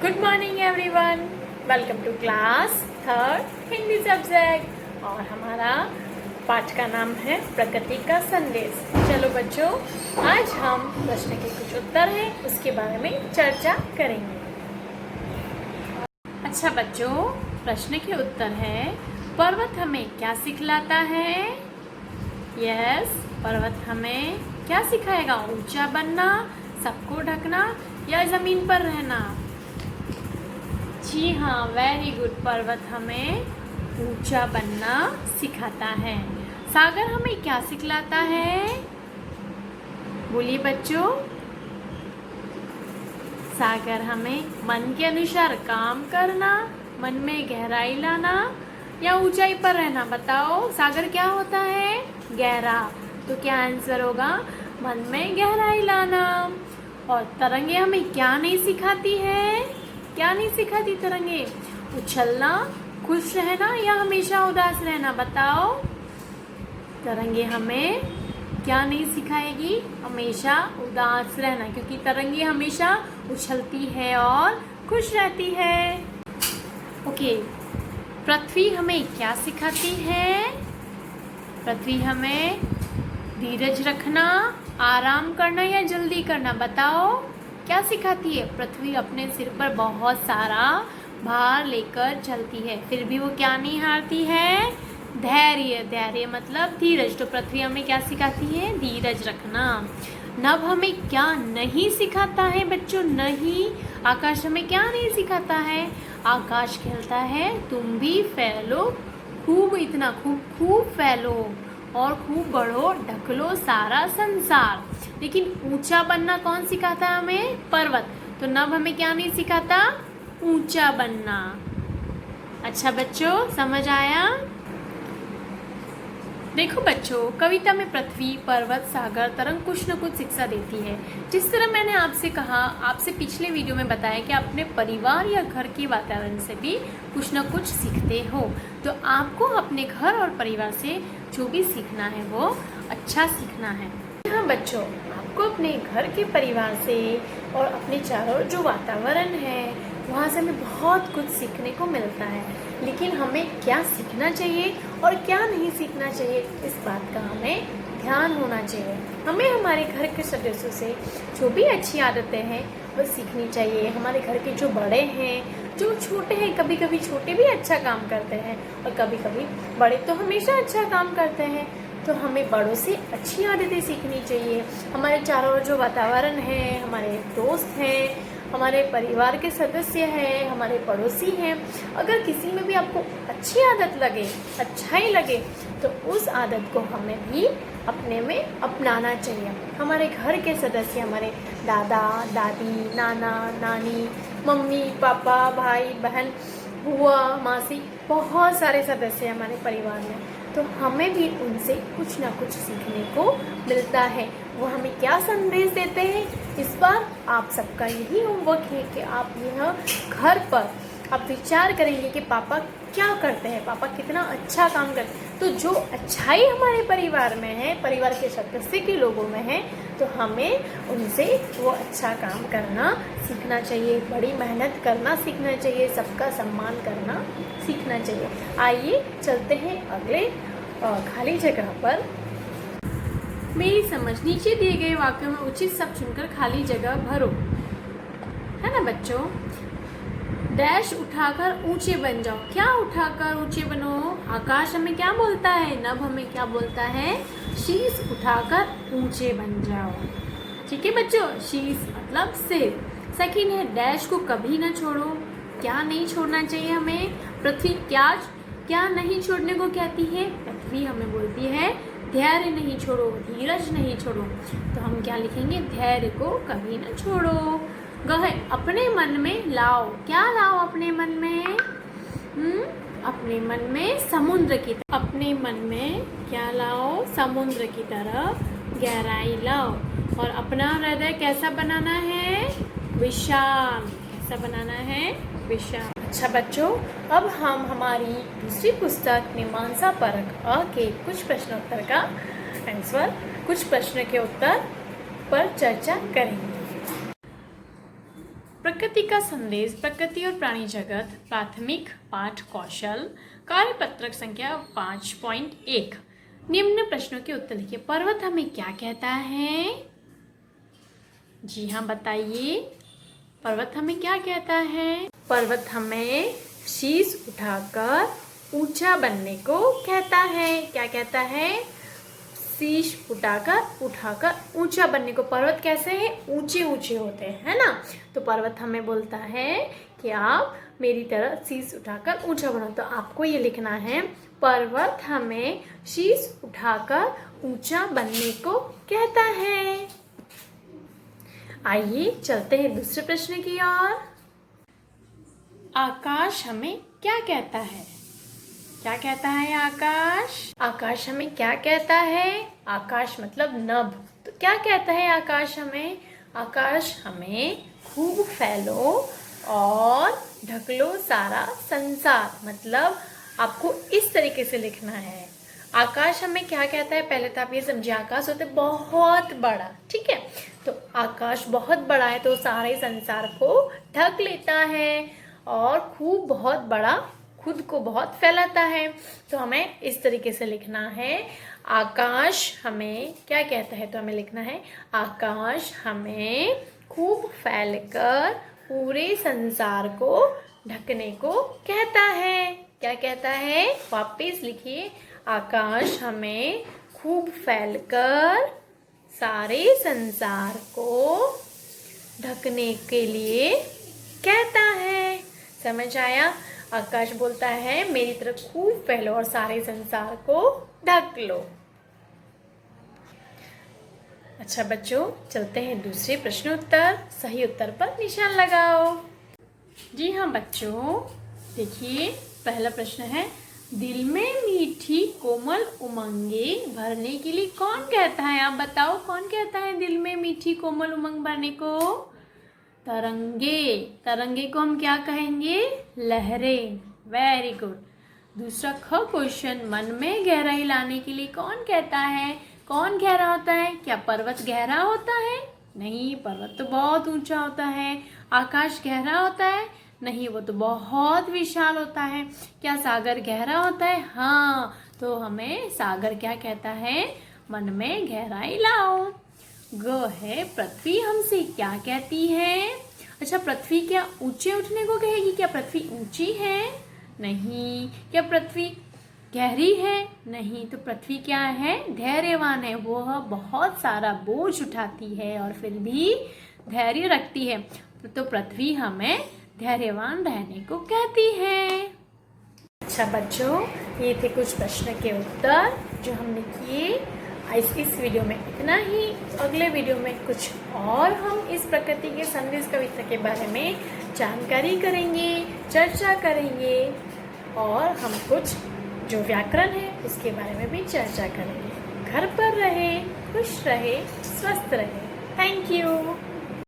Good morning everyone, welcome to class third Hindi subject. और हमारा पाठ का नाम है प्रकृति का संदेश। चलो बच्चों, आज हम प्रश्न के कुछ उत्तर हैं उसके बारे में चर्चा करेंगे। अच्छा बच्चों, प्रश्न के उत्तर है, पर्वत हमें क्या सिखलाता है? यस, पर्वत हमें क्या सिखाएगा? ऊंचा बनना, सबको ढकना या जमीन पर रहना? जी हाँ, वेरी गुड। पर्वत हमें ऊंचा बनना सिखाता है। सागर हमें क्या सिखलाता है? बोलिए बच्चों। सागर हमें मन के अनुसार काम करना, मन में गहराई लाना या ऊंचाई पर रहना। बताओ, सागर क्या होता है? गहरा। तो क्या आंसर होगा? मन में गहराई लाना। और तरंगे हमें क्या नहीं सिखाती है? क्या नहीं सिखाती तरंगे? उछलना, खुश रहना या हमेशा उदास रहना? बताओ, तरंगे हमें क्या नहीं सिखाएगी? हमेशा उदास रहना, क्योंकि तरंगे हमेशा उछलती है और खुश रहती है। ओके, पृथ्वी हमें क्या सिखाती है? पृथ्वी हमें धीरज रखना, आराम करना या जल्दी करना? बताओ, क्या सिखाती है? पृथ्वी अपने सिर पर बहुत सारा भार लेकर चलती है, फिर भी वो क्या नहीं हारती है? धैर्य। धैर्य मतलब धीरज। तो पृथ्वी हमें क्या सिखाती है? धीरज रखना। नभ हमें क्या नहीं सिखाता है बच्चों? नहीं। आकाश हमें क्या नहीं सिखाता है? आकाश कहता है, तुम भी फैलो खूब, इतना खूब खूब फैलो और खूब बढ़ो, ढक लो सारा संसार। लेकिन ऊंचा बनना कौन सिखाता है हमें? पर्वत। तो नभ हमें क्या नहीं सिखाता? ऊंचा बनना। अच्छा बच्चों, समझ आया? देखो बच्चों, कविता में पृथ्वी, पर्वत, सागर, तरंग कुछ न कुछ शिक्षा देती है। जिस तरह मैंने आपसे कहा, आपसे पिछले वीडियो में बताया कि अपने परिवार या घर के वातावरण से भी कुछ न कुछ सीखते हो। तो आपको अपने घर और परिवार से जो भी सीखना है वो अच्छा सीखना है। हाँ बच्चों, आपको अपने घर के परिवार से और अपने चारों जो वातावरण है वहाँ से हमें बहुत कुछ सीखने को मिलता है। लेकिन हमें क्या सीखना चाहिए और क्या नहीं सीखना चाहिए, इस बात का हमें ध्यान होना चाहिए। हमें हमारे घर के सदस्यों से जो भी अच्छी आदतें हैं वो सीखनी चाहिए। हमारे घर के जो बड़े हैं, जो छोटे हैं, कभी कभी छोटे भी अच्छा काम करते हैं और कभी कभी बड़े तो हमेशा अच्छा काम करते हैं। तो हमें बड़ों से अच्छी आदतें सीखनी चाहिए। हमारे चारों ओर जो वातावरण है, हमारे दोस्त हैं, हमारे परिवार के सदस्य हैं, हमारे पड़ोसी हैं, अगर किसी में भी आपको अच्छी आदत लगे, अच्छा ही लगे, तो उस आदत को हमें भी अपने में अपनाना चाहिए। हमारे घर के सदस्य, हमारे दादा दादी, नाना नानी, मम्मी पापा, भाई बहन, बुआ मासी, बहुत सारे सदस्य हैं हमारे परिवार में। तो हमें भी उनसे कुछ ना कुछ सीखने को मिलता है। वो हमें क्या संदेश देते हैं? इस बार आप सबका यही होमवर्क है कि आप यह घर पर आप विचार करेंगे कि पापा क्या करते हैं, पापा कितना अच्छा काम करते हैं। तो जो अच्छाई हमारे परिवार में है, परिवार के सदस्य के लोगों में है, तो हमें उनसे वो अच्छा काम करना सीखना चाहिए, बड़ी मेहनत करना सीखना चाहिए, सबका सम्मान करना सीखना चाहिए। आइए चलते हैं अगले खाली जगह पर। मेरी समझ, नीचे दिए गए वाक्यों में उचित शब्द चुनकर खाली जगह भरो। है ना बच्चों? डैश उठाकर ऊंचे बन जाओ। क्या उठाकर ऊंचे बनो? आकाश हमें क्या बोलता है? नभ हमें क्या बोलता है? शीश उठाकर ऊंचे बन जाओ। ठीक है बच्चों, शीश मतलब सिर। सेकंड है, डैश को कभी ना छोड़ो। क्या नहीं छोड़ना चाहिए हमें? पृथ्वी क्या नहीं छोड़ने को कहती है? पृथ्वी हमें बोलती है धैर्य नहीं छोड़ो, धीरज नहीं छोड़ो। तो हम क्या लिखेंगे? धैर्य को कभी ना छोड़ो। गह, अपने मन में लाओ। क्या लाओ अपने मन में? अपने मन में समुद्र की तरह। अपने मन में क्या लाओ? समुद्र की तरह गहराई लाओ। और अपना हृदय कैसा बनाना है? विशाल। कैसा बनाना है? विशाल। अच्छा बच्चों, अब हम हमारी दूसरी पुस्तक मीमांसा परख अ के कुछ प्रश्नोत्तर का आंसर, कुछ प्रश्न के उत्तर पर चर्चा करेंगे। प्रकृति का संदेश, प्रकृति और प्राणी जगत, प्राथमिक पाठ कौशल, कार्यपत्रक संख्या 5.1। निम्न प्रश्नों के उत्तर लिखिए। पर्वत हमें क्या कहता है? जी हाँ, बताइए। पर्वत हमें क्या कहता है? पर्वत हमें शीश उठाकर ऊंचा बनने को कहता है। क्या कहता है? शीश उठाकर ऊंचा बनने को। पर्वत कैसे हैं? ऊंचे ऊंचे होते हैं, है ना। तो पर्वत हमें बोलता है कि आप मेरी तरह शीश उठाकर ऊंचा बनो। तो आपको ये लिखना है, पर्वत हमें शीश उठाकर ऊंचा बनने को कहता है। आइए चलते हैं दूसरे प्रश्न की ओर। आकाश हमें क्या कहता है? क्या कहता है आकाश? आकाश हमें क्या कहता है? आकाश मतलब नभ। तो क्या कहता है आकाश हमें? आकाश हमें खूब फैलो और ढक लो सारा संसार। मतलब आपको इस तरीके से लिखना है। आकाश हमें क्या कहता है? पहले तो आप ये समझिए, आकाश होते बहुत बड़ा, ठीक है। तो आकाश बहुत बड़ा है तो सारे संसार को ढक लेता है और खूब बहुत बड़ा, खुद को बहुत फैलाता है। तो हमें इस तरीके से लिखना है, आकाश हमें क्या कहता है? तो हमें लिखना है, आकाश हमें खूब फैलकर पूरे संसार को ढकने को कहता है। क्या कहता है? वापस लिखिए, आकाश हमें खूब फैलकर सारे संसार को ढकने के लिए कहता है। समझ आया? आकाश बोलता है मेरी तरफ खूब फैलो और सारे संसार को ढक लो। अच्छा बच्चों, चलते हैं दूसरे प्रश्न उत्तर। सही उत्तर पर निशान लगाओ। जी हाँ बच्चों, देखिए पहला प्रश्न है, दिल में मीठी कोमल उमंगे भरने के लिए कौन कहता है? आप बताओ, कौन कहता है दिल में मीठी कोमल उमंग भरने को? तरंगे। तरंगे को हम क्या कहेंगे? लहरें। Very good. दूसरा ख क्वेश्चन, मन में गहराई लाने के लिए कौन कहता है? कौन गहरा होता है? क्या पर्वत गहरा होता है? नहीं, पर्वत तो बहुत ऊंचा होता है। आकाश गहरा होता है? नहीं, वो तो बहुत विशाल होता है। क्या सागर गहरा होता है? हाँ, तो हमें सागर क्या कहता है? मन में गहराई लाओ। ग है, पृथ्वी हमसे क्या कहती है? अच्छा, पृथ्वी क्या ऊंचे उठने को कहेगी? क्या पृथ्वी ऊंची है? नहीं। क्या पृथ्वी गहरी है? नहीं। तो पृथ्वी क्या है? धैर्यवान है। वह बहुत सारा बोझ उठाती है और फिर भी धैर्य रखती है। तो पृथ्वी हमें धैर्यवान रहने को कहती है। अच्छा बच्चों, ये थे कुछ प्रश्न के उत्तर जो हमने किए। इस वीडियो में इतना ही। अगले वीडियो में कुछ और हम इस प्रकृति के संदेश कविता के बारे में जानकारी करेंगे, चर्चा करेंगे और हम कुछ जो व्याकरण है उसके बारे में भी चर्चा करेंगे। घर पर रहे, खुश रहे, स्वस्थ रहे। Thank you.